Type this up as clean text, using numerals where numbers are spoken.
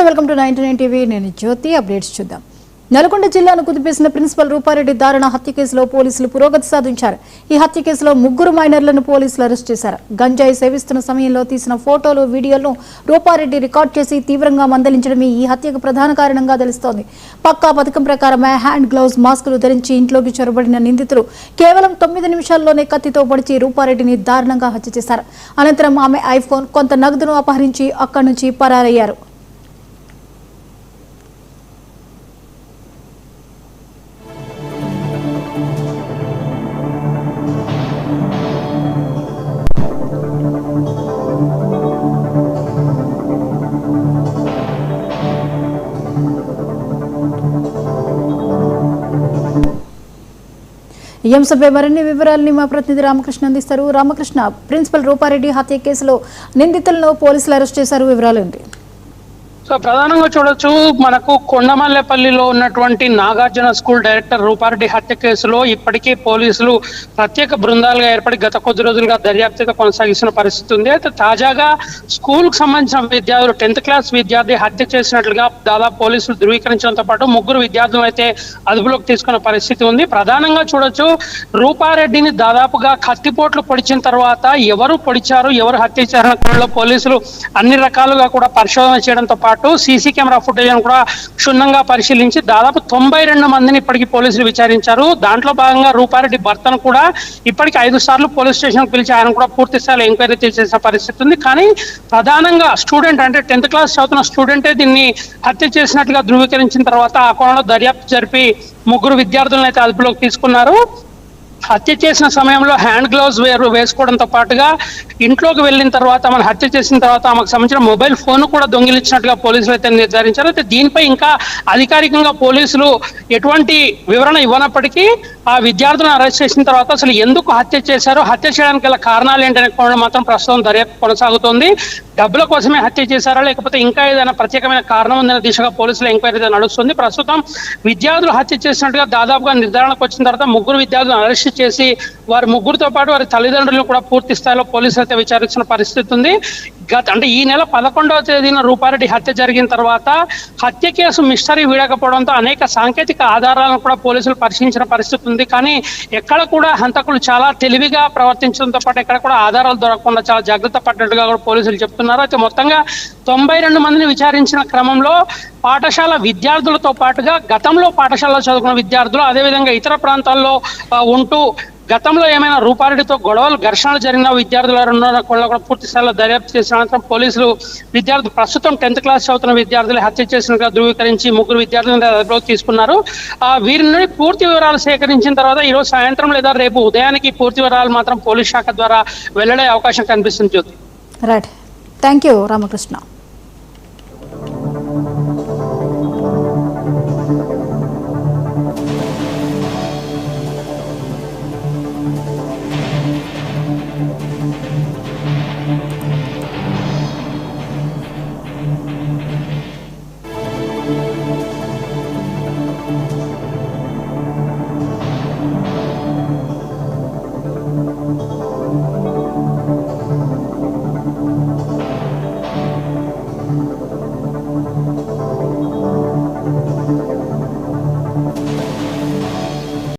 Welcome to 99 TV. నేను జ్యోతి. Updates చూద్దాం. నల్గొండ జిల్లాను కుదిపేసిన ప్రిన్సిపల్ రూపారెడ్డి దారుణ హత్య కేసులో పోలీసులు పురోగతి సాధించారు. ఈ హత్య కేసులో 3 మైనర్లను పోలీసులు అరెస్ట్ చేశారు. గంజాయి సేవిస్తున్న సమయంలో తీసిన ఫోటోలు, వీడియోలను రూపారెడ్డి రికార్డ్ చేసి తీవ్రంగా మందలించడమే ఈ హత్యకు ప్రధాన కారణంగా తెలుస్తోంది. పక్కా పథకం ప్రకారమే హ్యాండ్ గ్లౌజ్, మాస్కులు ధరించి ఇంట్లోకి చొరబడిన నిందితులు కేవలం 9 నిమిషాల్లోనే కత్తితో పొడిచి రూపారెడ్డిని దారుణంగా హత్య చేశారు. అనంతరం ఆమె ఐఫోన్, కొంత నగదును అపహరించి అక్కడి నుంచి పరారయ్యారు. ఈ అంశంపై మరిన్ని వివరాలని మా ప్రతినిధి రామకృష్ణ అందిస్తారు. రామకృష్ణ, ప్రిన్సిపల్ రూపారెడ్డి హత్య కేసులో నిందితులను పోలీసులు అరెస్ట్ చేశారు, వివరాలు ఏంటి? సో ప్రధానంగా చూడొచ్చు, మనకు కొండమల్లేపల్లిలో ఉన్నటువంటి నాగార్జున స్కూల్ డైరెక్టర్ రూపారెడ్డి హత్య కేసులో ఇప్పటికీ పోలీసులు ప్రత్యేక బృందాలుగా ఏర్పడి గత కొద్ది రోజులుగా దర్యాప్తు కొనసాగిస్తున్న పరిస్థితి ఉంది. అయితే తాజాగా స్కూల్ కు సంబంధించిన విద్యార్థులు 10th క్లాస్ విద్యార్థి హత్య చేసినట్లుగా దాదాపు పోలీసులు ధృవీకరించడంతో పాటు 3 విద్యార్థులు అయితే అదుపులోకి తీసుకున్న పరిస్థితి ఉంది. ప్రధానంగా చూడొచ్చు, రూపారెడ్డిని దాదాపుగా కత్తిపోట్లు పొడిచిన తర్వాత ఎవరు పొడిచారు, ఎవరు హత్య చేశారన్న పోలీసులు అన్ని రకాలుగా కూడా పరిశోధన చేయడంతో పాటు సీసీ కెమెరా ఫుటేజ్ కూడా క్షుణ్ణంగా పరిశీలించి దాదాపు 92 మందిని ఇప్పటికీ పోలీసులు విచారించారు. దాంట్లో భాగంగా రూపారెడ్డి భర్తను కూడా ఇప్పటికి 5 సార్లు పోలీస్ స్టేషన్ పిలిచి ఆయన కూడా పూర్తి స్థాయిలో ఎంక్వైరీ చేసే పరిస్థితి ఉంది. కానీ ప్రధానంగా స్టూడెంట్, అంటే 10th క్లాస్ చదువుతున్న స్టూడెంటే దీన్ని హత్య చేసినట్లుగా ధృవీకరించిన తర్వాత ఆ కోణంలో దర్యాప్తు జరిపి 3 విద్యార్థులను అయితే అదుపులోకి తీసుకున్నారు. హత్య చేసిన సమయంలో హ్యాండ్ గ్లౌజ్ వేసుకోవడంతో పాటుగా ఇంట్లోకి వెళ్ళిన తర్వాత, మన హత్య చేసిన తర్వాత ఆమెకు సంబంధించిన మొబైల్ ఫోన్ కూడా దొంగిలించినట్టుగా పోలీసులు అయితే నిర్ధారించారు. అయితే దీనిపై ఇంకా అధికారికంగా పోలీసులు ఎటువంటి వివరణ ఇవ్వనప్పటికీ ఆ విద్యార్థులను అరెస్ట్ చేసిన తర్వాత అసలు ఎందుకు హత్య చేశారు, హత్య చేయడానికి గల కారణాలు ఏంటనే కోణం మాత్రం ప్రస్తుతం దర్యాప్తు కొనసాగుతోంది. డబ్బుల కోసమే హత్య చేశారా, లేకపోతే ఇంకా ఏదైనా ప్రత్యేకమైన కారణం ఉందనే దిశగా పోలీసుల ఎంక్వైరీ నడుస్తుంది. ప్రస్తుతం విద్యార్థులు హత్య చేసినట్టుగా దాదాపుగా నిర్ధారణకు వచ్చిన తర్వాత 3 విద్యార్థులను అరెస్ట్ చేసి వారి 3తో పాటు వారి తల్లిదండ్రులను కూడా పూర్తి స్థాయిలో పోలీసులు అయితే విచారించిన పరిస్థితి ఉంది. అంటే ఈ నెల 11వ తేదీన రూపారెడ్డి హత్య జరిగిన తర్వాత హత్య కేసు మిస్టరీ వీడకపోవడంతో అనేక సాంకేతిక ఆధారాలను కూడా పోలీసులు పరిశీలించిన పరిస్థితి ఉంది. కానీ ఎక్కడ కూడా హంతకులు చాలా తెలివిగా ప్రవర్తించడంతో పాటు ఎక్కడ కూడా ఆధారాలు దొరకకుండా చాలా జాగ్రత్త పడ్డట్టుగా కూడా పోలీసులు చెప్తున్నారు. అయితే మొత్తంగా 92 మందిని విచారించిన క్రమంలో పాఠశాల విద్యార్థులతో పాటుగా గతంలో పాఠశాలలో చదువుకున్న విద్యార్థులు, అదేవిధంగా ఇతర ప్రాంతాల్లో ఉంటూ గతంలో ఏమైనా రూపారెడ్డితో గొడవలు, ఘర్షణలు జరిగిన విద్యార్థుల కూడా పూర్తి స్థాయిలో దర్యాప్తు చేసిన అనంతరం పోలీసులు ప్రస్తుతం 10th క్లాస్ చదువుతున్న విద్యార్థులు హత్య చేసినట్టుగా ధృవీకరించి 3 విద్యార్థులను అదుపులోకి తీసుకున్నారు. వీరి నుండి పూర్తి వివరాలు సేకరించిన తర్వాత ఈరోజు సాయంత్రం లేదా రేపు ఉదయానికి పూర్తి వివరాలు మాత్రం పోలీస్ శాఖ ద్వారా వెల్లడే అవకాశం కనిపిస్తుంది. Jyothi. Right, thank you Ramakrishna.